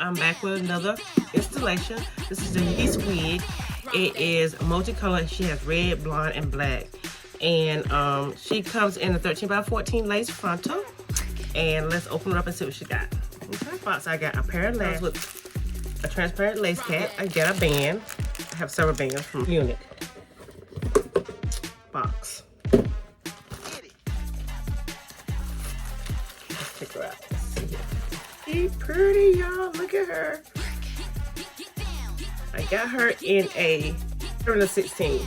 I'm back with another installation. This is the Yeast wig. It is multicolored. She has red, blonde, and black. And she comes in a 13 by 14 lace frontal. And let's open it up and see what she got. In the box, I got a pair of lace with a transparent lace cap. I got a band. I have several bands from Unit. Box. Let's check her out. She's pretty, y'all. Look at her. I got her in a 16.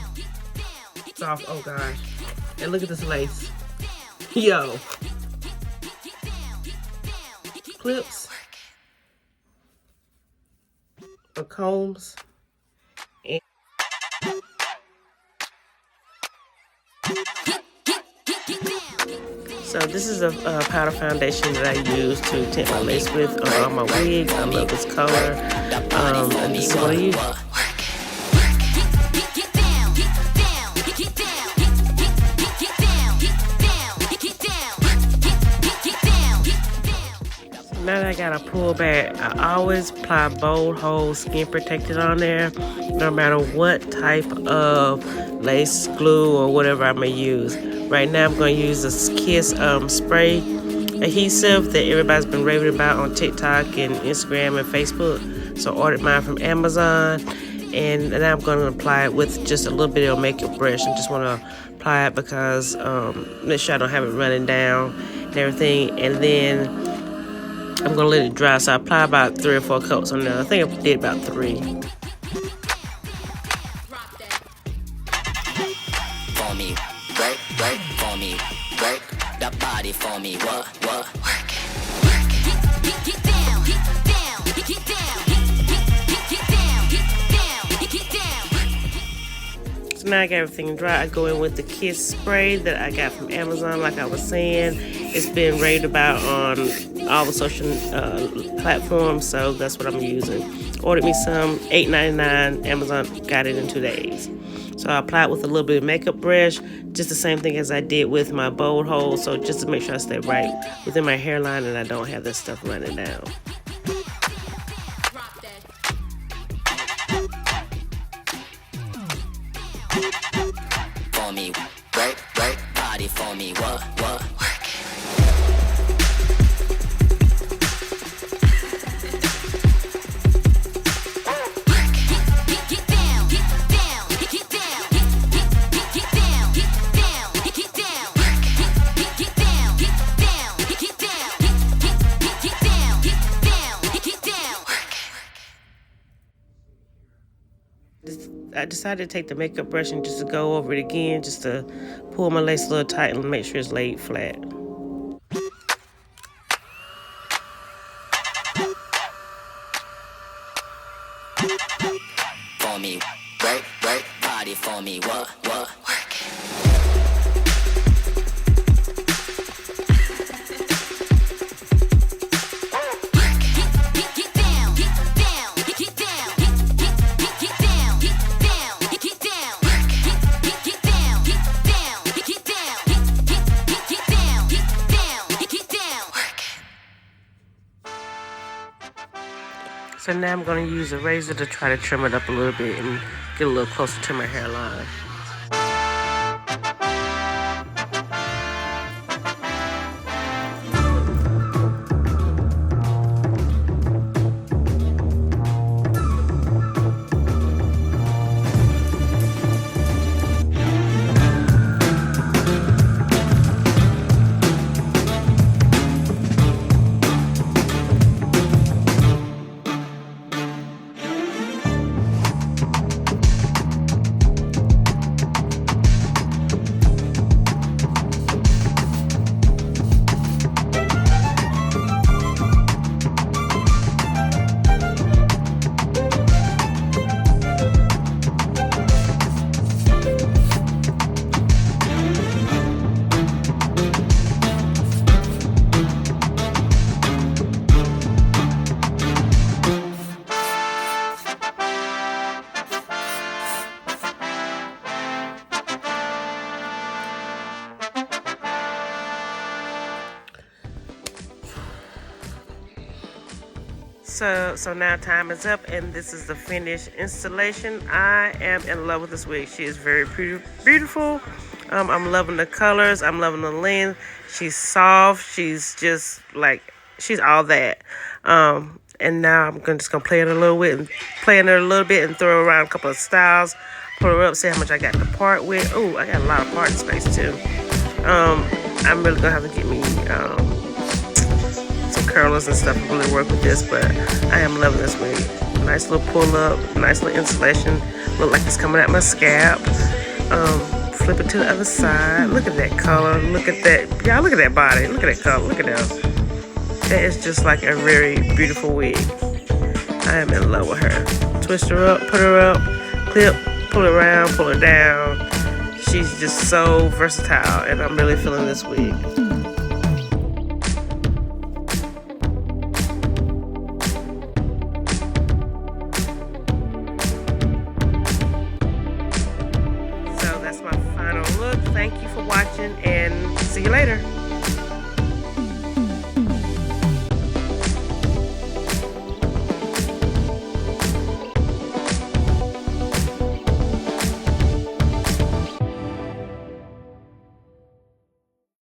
Soft. Oh gosh. And look at this lace. Yo. Clips. Or combs. And so this is a powder foundation that I use to tint my lace with on all my wigs. I love this color. And this is what I use. Now that I got a pull back, I always apply bold hold skin protectant on there, no matter what type of lace glue or whatever I may use. Right now I'm going to use this Kiss spray adhesive that everybody's been raving about on TikTok and Instagram and Facebook. So I ordered mine from Amazon, and now I'm going to apply it with just a little bit of makeup brush. I just want to apply it because make sure I don't have it running down and everything. And then I'm going to let it dry, so I apply about 3 or 4 coats on there. I think I did about 3. For me, work, work, for me, work, the body for me, what, work it, get down, get down, get down, get down, get down. So now I got everything dry. I go in with the Kiss spray that I got from Amazon, like I was saying. It's been raved about on all the social platforms, so that's what I'm using. Ordered me some, $8.99. Amazon got it in 2 days. So I apply it with a little bit of makeup brush, just the same thing as I did with my bold hold, so just to make sure I stay right within my hairline and I don't have this stuff running down. For me, work, work, body for me, what, work it. I decided to take the makeup brush and just to go over it again, just to pull my lace a little tight and make sure it's laid flat. For me, work, work, body for me, what, work it. So now I'm going to use a razor to try to trim it up a little bit and get a little closer to my hairline. So now time is up, and this is the finished installation. I am in love with this wig. She is very beautiful. I'm loving the colors. I'm loving the length. She's soft. She's just like, she's all that. And now I'm just gonna play in her a little bit, and throw around a couple of styles. Pull her up, see how much I got to part with. Oh, I got a lot of part space too. I'm really gonna have to get me some curlers and stuff to really work with this, but I am loving this wig. Nice little pull up, nice little installation. Look like it's coming out my scalp. Flip it to the other side. Look at that color. Look at that. Y'all, look at that body. Look at that color. Look at that. That is just like a very beautiful wig. I am in love with her. Twist her up, put her up, clip, pull her around, pull her down. She's just so versatile, and I'm really feeling this wig. So that's my final look. Thank you for watching, and see you later.